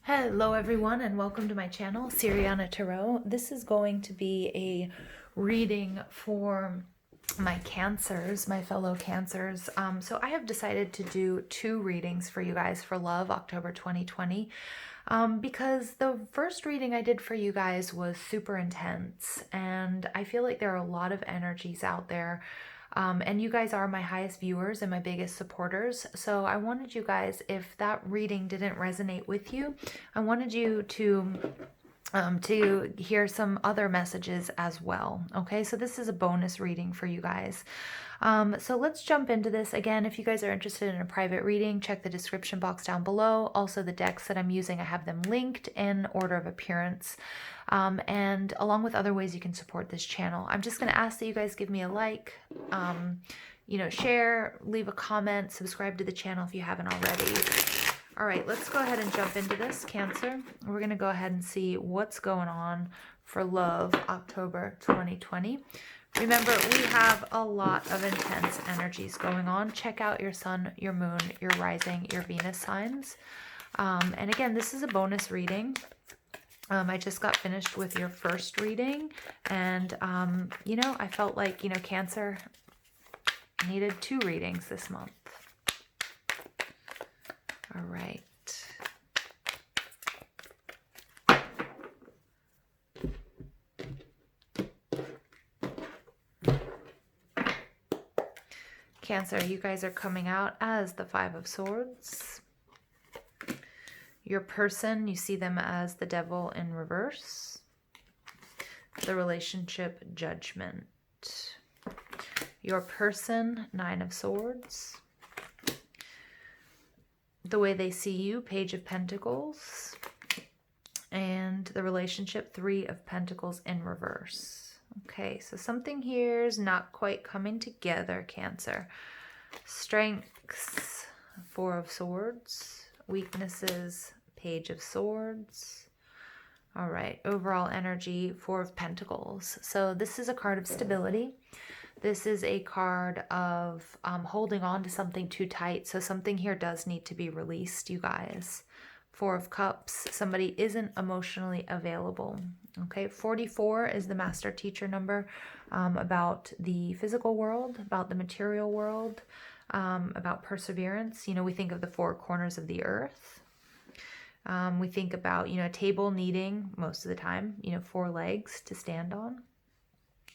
Hello everyone and welcome to my channel, Siriana Tarot. This is going to be a reading for my Cancers, my fellow Cancers. So I have decided to do 2 readings for you guys for love, October 2020. Because the first reading I did for you guys was super intense, and I feel like there are a lot of energies out there. And you guys are my highest viewers and my biggest supporters. So I wanted you guys, if that reading didn't resonate with you, I wanted you to hear some other messages as well. Okay, so this is a bonus reading for you guys. So let's jump into this. Again, if you guys are interested in a private reading, check the description box down below. Also, the decks that I'm using, I have them linked in order of appearance. And along with other ways you can support this channel. I'm just going to ask that you guys give me a like, share, leave a comment, subscribe to the channel if you haven't already. All right, let's go ahead and jump into this, Cancer. We're going to go ahead and see what's going on for love, October 2020. Remember, we have a lot of intense energies going on. Check out your sun, your moon, your rising, your Venus signs. And again, this is a bonus reading. I just got finished with your first reading, and, I felt like, Cancer needed 2 readings this month. All right. Cancer, you guys are coming out as the 5 of Swords. Your person, you see them as the Devil in reverse. The relationship, Judgment. Your person, 9 of Swords. The way they see you, Page of Pentacles. And the relationship, 3 of Pentacles in reverse. Okay, so something here is not quite coming together, Cancer. Strengths, 4 of Swords. Weaknesses, Page of Swords. All right, overall energy, 4 of Pentacles. So this is a card of stability. This is a card of holding on to something too tight. So something here does need to be released, you guys. 4 of Cups, somebody isn't emotionally available. Okay, 44 is the master teacher number, about the physical world, about the material world, about perseverance. We think of the 4 corners of the earth. We think about, a table needing, most of the time, 4 legs to stand on,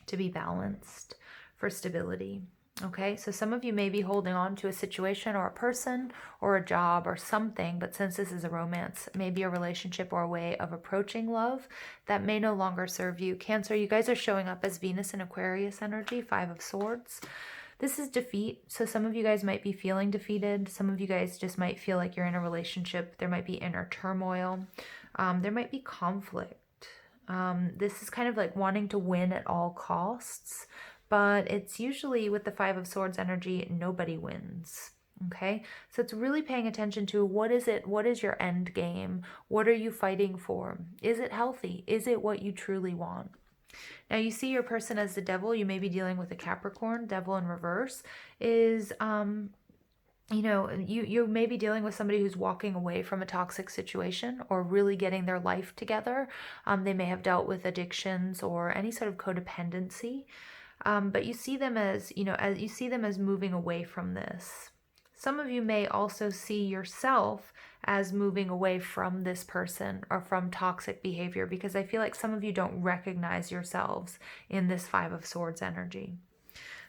to be balanced, for stability. Okay, so some of you may be holding on to a situation or a person or a job or something, but since this is a romance, maybe a relationship or a way of approaching love that may no longer serve you. Cancer, you guys are showing up as Venus and Aquarius energy, 5 of Swords. This is defeat, so some of you guys might be feeling defeated. Some of you guys just might feel like you're in a relationship. There might be inner turmoil. There might be conflict. This is kind of like wanting to win at all costs. But it's usually with the 5 of Swords energy, nobody wins. Okay, so it's really paying attention to what is it? What is your end game? What are you fighting for? Is it healthy? Is it what you truly want? Now you see your person as the Devil. You may be dealing with a Capricorn. Devil in reverse is, you may be dealing with somebody who's walking away from a toxic situation or really getting their life together. They may have dealt with addictions or any sort of codependency. But you see them as, as moving away from this. Some of you may also see yourself as moving away from this person or from toxic behavior, because I feel like some of you don't recognize yourselves in this 5 of Swords energy.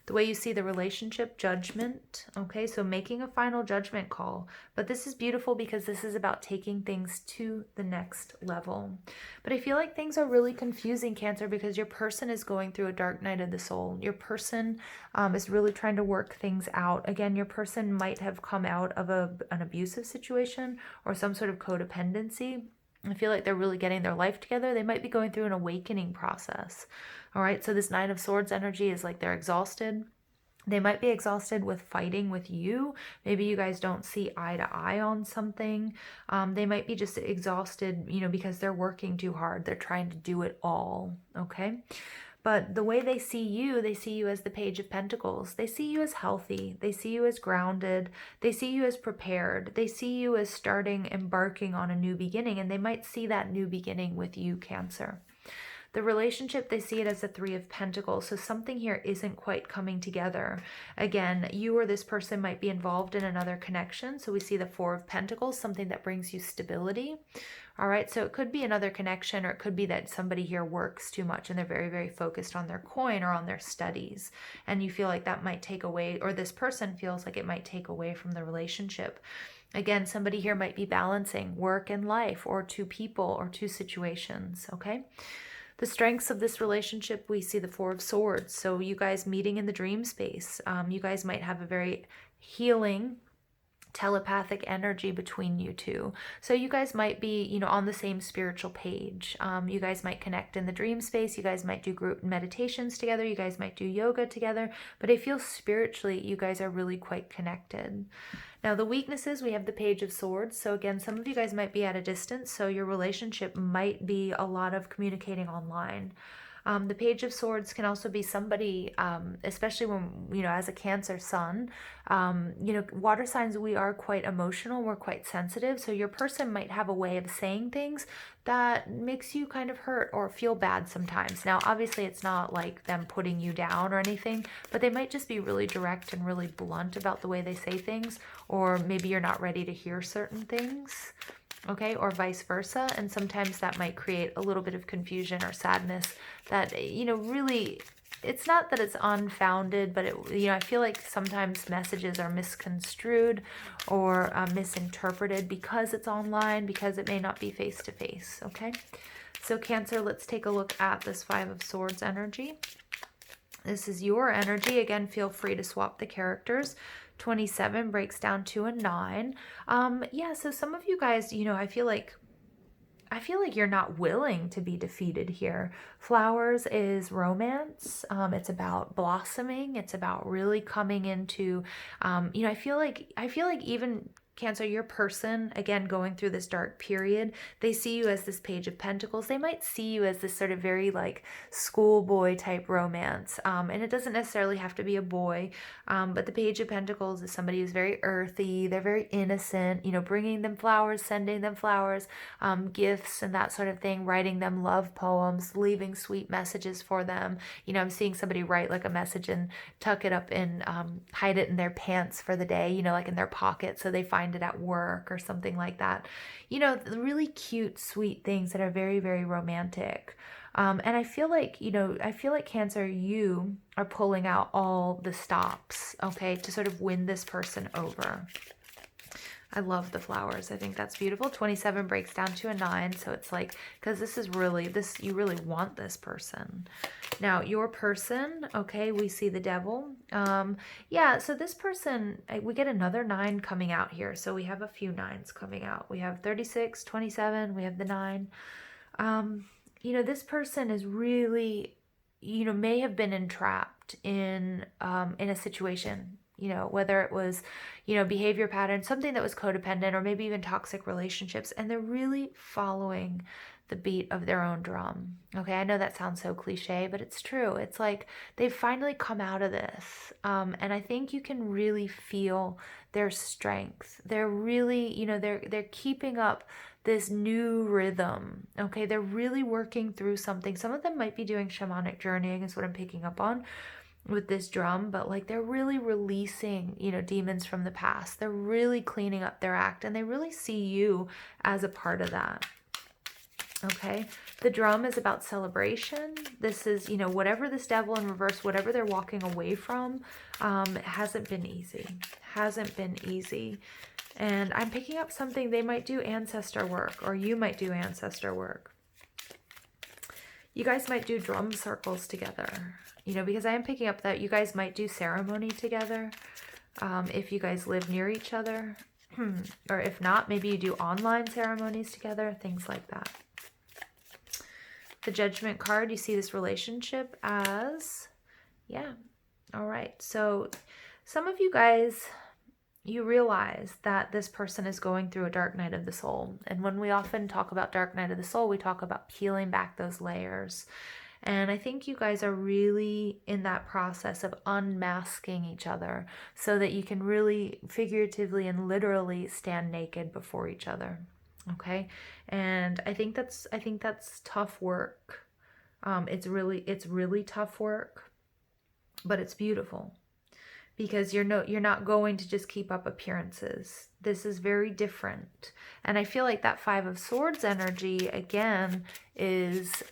The way you see the relationship, Judgment. Okay, so making a final judgment call. But this is beautiful because this is about taking things to the next level. But I feel like things are really confusing, Cancer, because your person is going through a dark night of the soul. Your person is really trying to work things out. Again, your person might have come out of an abusive situation or some sort of codependency. I feel like they're really getting their life together. They might be going through an awakening process. All right, so this 9 of Swords energy is like they're exhausted. They might be exhausted with fighting with you. Maybe you guys don't see eye to eye on something. They might be just exhausted, because they're working too hard. They're trying to do it all, okay? But the way they see you as the Page of Pentacles. They see you as healthy. They see you as grounded. They see you as prepared. They see you as embarking on a new beginning. And they might see that new beginning with you, Cancer. The relationship, they see it as a Three of Pentacles. So something here isn't quite coming together. Again, you or this person might be involved in another connection. So we see the Four of Pentacles, something that brings you stability. All right, so it could be another connection, or it could be that somebody here works too much and they're very, very focused on their coin or on their studies. And you feel like that might take away, or this person feels like it might take away from the relationship. Again, somebody here might be balancing work and life, or two people or two situations, okay? The strengths of this relationship, we see the Four of Swords. So you guys meeting in the dream space. You guys might have a very healing, telepathic energy between you two. So you guys might be, on the same spiritual page. You guys might connect in the dream space. You guys might do group meditations together. You guys might do yoga together. But I feel spiritually, you guys are really quite connected. Now, the weaknesses, we have the Page of Swords. So again, some of you guys might be at a distance, so your relationship might be a lot of communicating online. The Page of Swords can also be somebody, especially when, as a Cancer sun, water signs, we are quite emotional, we're quite sensitive. So your person might have a way of saying things that makes you kind of hurt or feel bad sometimes. Now, obviously, it's not like them putting you down or anything, but they might just be really direct and really blunt about the way they say things, or maybe you're not ready to hear certain ththings. Okay, or vice versa. And sometimes that might create a little bit of confusion or sadness that, really, it's not that it's unfounded, but I feel like sometimes messages are misconstrued or misinterpreted because it's online, because it may not be face to face. Okay, so Cancer, let's take a look at this Five of Swords energy. This is your energy. Again, feel free to swap the characters. 27 breaks down to a 9. Yeah, so some of you guys, I feel like you're not willing to be defeated here. Flowers is romance. It's about blossoming. It's about really coming into, I feel like even Cancer, your person, again, going through this dark period, they see you as this Page of Pentacles. They might see you as this sort of very like schoolboy type romance. And it doesn't necessarily have to be a boy, but the Page of Pentacles is somebody who's very earthy. They're very innocent, bringing them flowers, sending them flowers, gifts and that sort of thing, writing them love poems, leaving sweet messages for them. I'm seeing somebody write like a message and tuck it up and hide it in their pants for the day, like in their pocket, so they find it at work or something like that. Really cute, sweet things that are very, very romantic. And I feel like, Cancer, you are pulling out all the stops, okay, to sort of win this person over. I love the flowers. I think that's beautiful. 27 breaks down to a 9. So it's like, because this is really, you really want this person. Now, your person, okay, we see the Devil. Yeah, so this person, we get another 9 coming out here. So we have a few 9s coming out. We have 36, 27, we have the 9. This person is really, may have been entrapped in a situation, whether it was, behavior pattern, something that was codependent, or maybe even toxic relationships, and they're really following the beat of their own drum. Okay, I know that sounds so cliche, but it's true. It's like they've finally come out of this, and I think you can really feel their strength. They're really, they're keeping up this new rhythm. Okay, they're really working through something. Some of them might be doing shamanic journeying, is what I'm picking up on with this drum, but like they're really releasing, demons from the past. They're really cleaning up their act, and they really see you as a part of that. Okay, the drum is about celebration. This is, whatever this Devil in reverse, whatever they're walking away from, it hasn't been easy. Hasn't been easy. And I'm picking up something, they might do ancestor work, or you might do ancestor work. You guys might do drum circles together, because I am picking up that you guys might do ceremony together, if you guys live near each other, or if not, maybe you do online ceremonies together, things like that. The Judgment card, you see this relationship as, yeah, all right. So some of you guys, you realize that this person is going through a dark night of the soul. And when we often talk about dark night of the soul, we talk about peeling back those layers. And I think you guys are really in that process of unmasking each other so that you can really figuratively and literally stand naked before each other. Okay? And I think that's tough work. It's really tough work, but it's beautiful. Because you're not going to just keep up appearances. This is very different. And I feel like that Five of Swords energy, again, is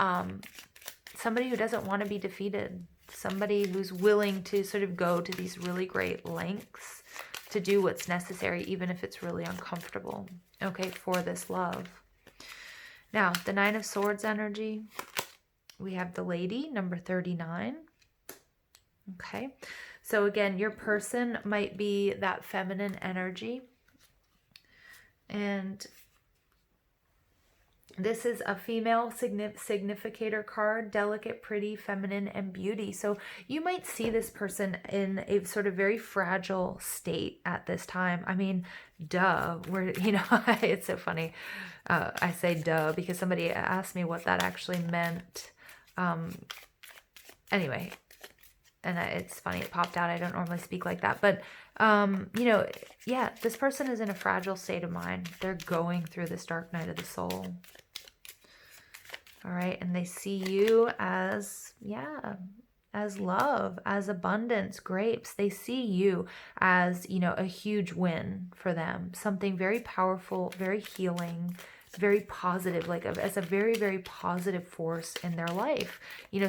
somebody who doesn't want to be defeated. Somebody who's willing to sort of go to these really great lengths to do what's necessary, even if it's really uncomfortable, okay, for this love. Now, the Nine of Swords energy, we have the Lady, number 39. Okay. So again, your person might be that feminine energy. And this is a female significator card, delicate, pretty, feminine, and beauty. So you might see this person in a sort of very fragile state at this time. I mean, duh, it's so funny. I say duh because somebody asked me what that actually meant. Anyway, and it's funny, it popped out. I don't normally speak like that. But, yeah, this person is in a fragile state of mind. They're going through this dark night of the soul. All right. And they see you as, as love, as abundance, grapes. They see you as, a huge win for them. Something very powerful, very healing, very positive, as a very, very positive force in their life.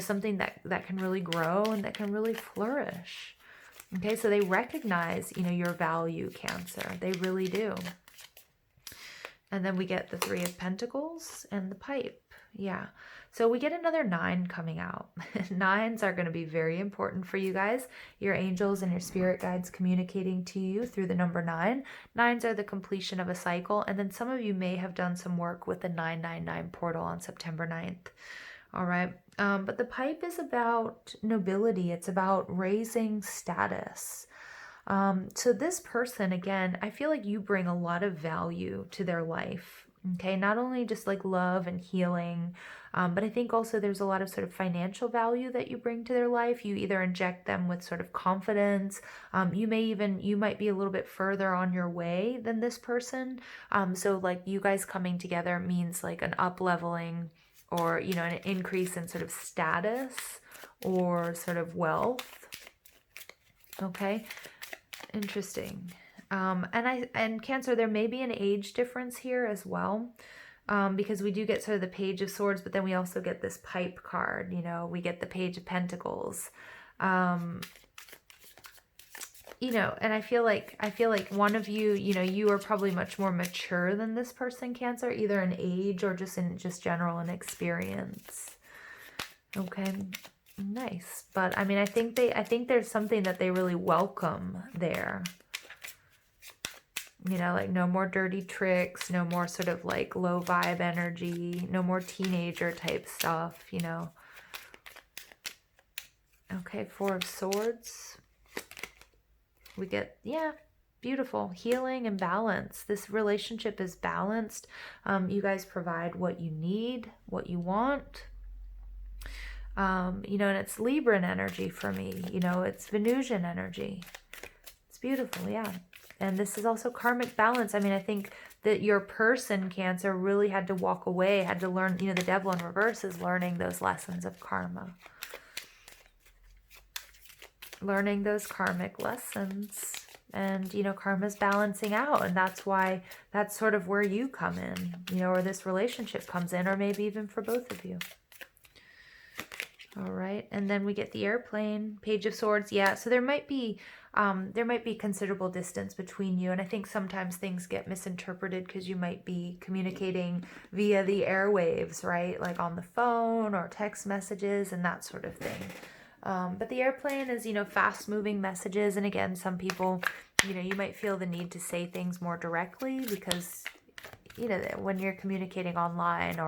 Something that can really grow and that can really flourish. Okay, so they recognize, your value, Cancer. They really do. And then we get the Three of Pentacles and the pipe. Yeah. So we get another 9 coming out. 9s are going to be very important for you guys. Your angels and your spirit guides communicating to you through the number 9. 9s are the completion of a cycle. And then some of you may have done some work with the 999 portal on September 9th. All right. But the pipe is about nobility. It's about raising status. So this person, again, I feel like you bring a lot of value to their life. Okay, not only just like love and healing, but I think also there's a lot of sort of financial value that you bring to their life. You either inject them with sort of confidence. You might be a little bit further on your way than this person. So like you guys coming together means like an up leveling or, an increase in sort of status or sort of wealth. Okay, interesting. And Cancer, there may be an age difference here as well, because we do get sort of the Page of Swords, but then we also get this pipe card. We get the Page of Pentacles. And I feel like one of you, you are probably much more mature than this person, Cancer, either in age or just in general in experience. Okay, nice. But I mean, I think there's something that they really welcome there. Like no more dirty tricks, no more sort of like low vibe energy, no more teenager type stuff, Okay, Four of Swords. We get, beautiful healing and balance. This relationship is balanced. You guys provide what you need, what you want. And it's Libran energy for me. It's Venusian energy. It's beautiful, yeah. And this is also karmic balance. I mean, I think that your person, Cancer, really had to walk away, had to learn, the devil in reverse is learning those lessons of karma. Learning those karmic lessons. And, karma's balancing out. And that's why, that's sort of where you come in, or this relationship comes in, or maybe even for both of you. All right. And then we get the airplane, Page of Swords. Yeah. So there might be considerable distance between you. And I think sometimes things get misinterpreted because you might be communicating via the airwaves, right? Like on the phone or text messages and that sort of thing. But the airplane is, fast moving messages. And again, some people, you might feel the need to say things more directly because, when you're communicating online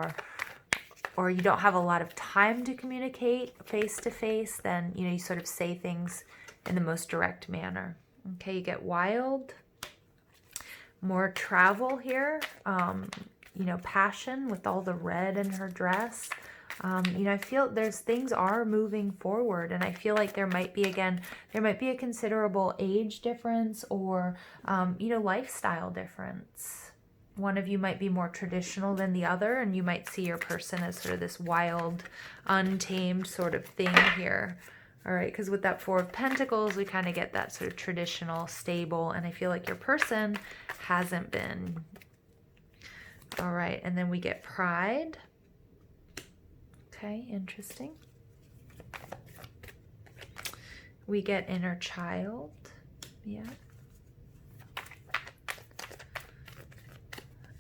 or you don't have a lot of time to communicate face to face, then, you sort of say things in the most direct manner. Okay, you get wild, more travel here. you know, passion with all the red in her dress. You know, I feel things are moving forward, and I feel like there might be, again, there might be a considerable age difference or, you know, lifestyle difference. One of you might be more traditional than the other, and you might see your person as sort of this wild, untamed sort of thing here. All right, because with that Four of Pentacles, we kind of get that sort of traditional, stable, and I feel like your person hasn't been. All right, and then we get Pride. Okay, interesting. We get Inner Child. Yeah.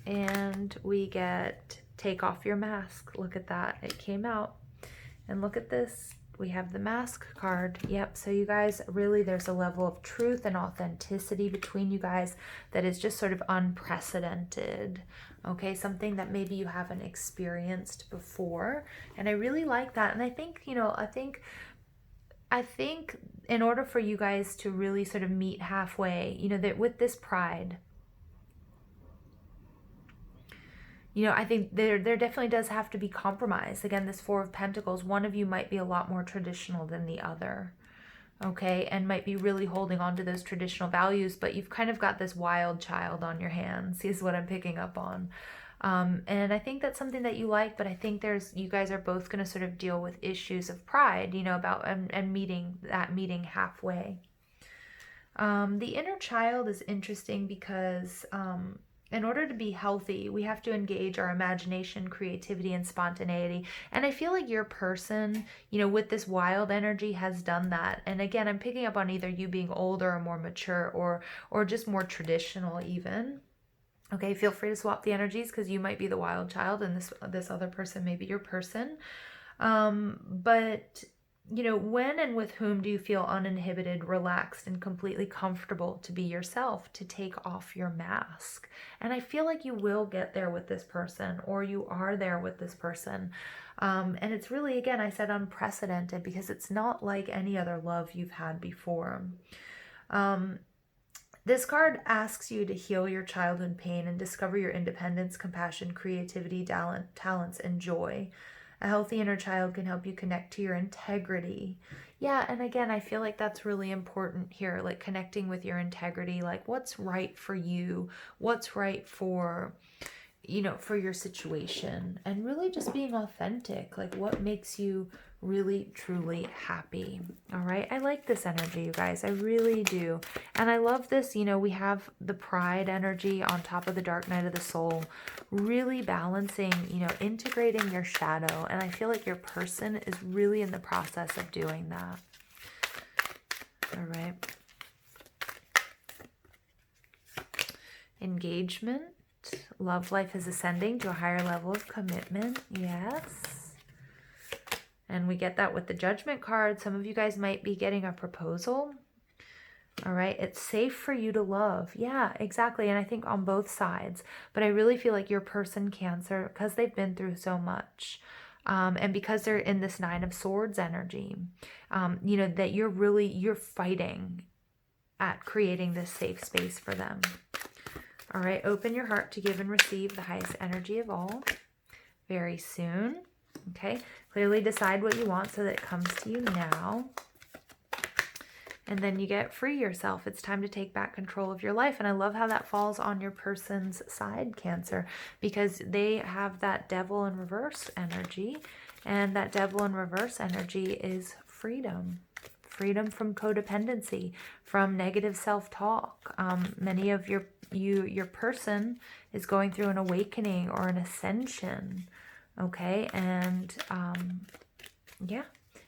And we get Take Off Your Mask. Look at that. It came out. And look at this. We have the Mask card. Yep. So you guys, really, there's a level of truth and authenticity between you guys that is just sort of unprecedented. Okay. Something that maybe you haven't experienced before. And I really like that. And I think, you know, I think in order for you guys to really sort of meet halfway, you know, that with this Pride, you know, I think there definitely does have to be compromise. Again, this Four of Pentacles, one of you might be a lot more traditional than the other, okay? And might be really holding on to those traditional values, but you've kind of got this wild child on your hands, is what I'm picking up on. And I think that's something that you like, but I think you guys are both going to sort of deal with issues of pride, you know, about, and meeting halfway. The inner child is interesting because, in order to be healthy, we have to engage our imagination, creativity, and spontaneity. And I feel like your person, you know, with this wild energy has done that. And again, I'm picking up on either you being older or more mature or just more traditional even. Okay, feel free to swap the energies because you might be the wild child and this other person may be your person. But you know, when and with whom do you feel uninhibited, relaxed, and completely comfortable to be yourself, to take off your mask? And I feel like you will get there with this person, or you are there with this person. And it's really, again, I said unprecedented because it's not like any other love you've had before. This card asks you to heal your childhood pain and discover your independence, compassion, creativity, talents, and joy. A healthy inner child can help you connect to your integrity. Yeah, and again, I feel like that's really important here, like connecting with your integrity, like what's right for you, what's right for, you know, for your situation, and really just being authentic, like what makes you really, truly happy. All right. I like this energy, you guys. I really do. And I love this. You know, we have the pride energy on top of the dark night of the soul, really balancing, you know, integrating your shadow. And I feel like your person is really in the process of doing that. All right. Engagement. Love life is ascending to a higher level of commitment. Yes. And we get that with the Judgment card. Some of you guys might be getting a proposal. All right. It's safe for you to love. Yeah, exactly. And I think on both sides. But I really feel like your person, Cancer, because they've been through so much, and because they're in this Nine of Swords energy, you know, that you're fighting at creating this safe space for them. All right. Open your heart to give and receive the highest energy of all very soon. Okay, clearly decide what you want so that it comes to you now. And then you get free yourself. It's time to take back control of your life. And I love how that falls on your person's side, Cancer, because they have that Devil in reverse energy. And that Devil in reverse energy is freedom. Freedom from codependency, from negative self-talk. Many of your person is going through an awakening or an ascension. Okay, and yeah,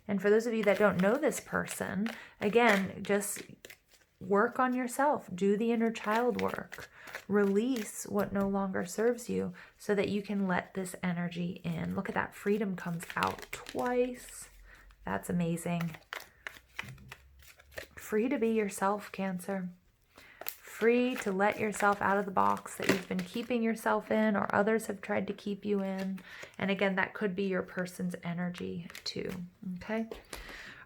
and for those of you that don't know this person, again, just work on yourself, do the inner child work, release what no longer serves you so that you can let this energy in. Look at that, freedom comes out twice. That's amazing. Free to be yourself, Cancer. Free to let yourself out of the box that you've been keeping yourself in or others have tried to keep you in. And again, that could be your person's energy too. Okay.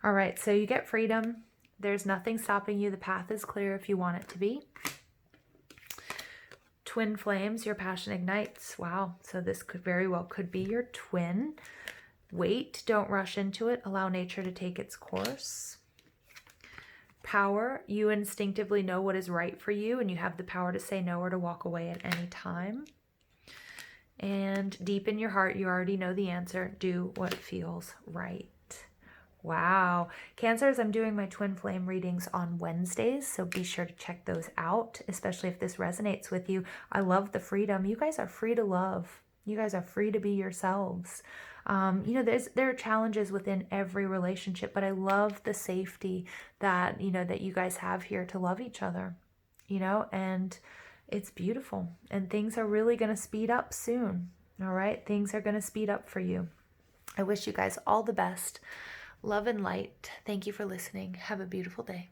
All right. So you get freedom. There's nothing stopping you. The path is clear if you want it to be. Twin flames, your passion ignites. Wow. So this could very well could be your twin. Wait, don't rush into it. Allow nature to take its course. Power, you instinctively know what is right for you and you have the power to say no or to walk away at any time. And deep in your heart, you already know the answer. Do what feels right. Wow. Cancers, I'm doing my twin flame readings on Wednesdays, so be sure to check those out, especially if this resonates with you. I love the freedom. You guys are free to love. You guys are free to be yourselves. There are challenges within every relationship, but I love the safety that, that you guys have here to love each other, and it's beautiful. And things are really going to speed up soon. All right. Things are going to speed up for you. I wish you guys all the best. Love and light. Thank you for listening. Have a beautiful day.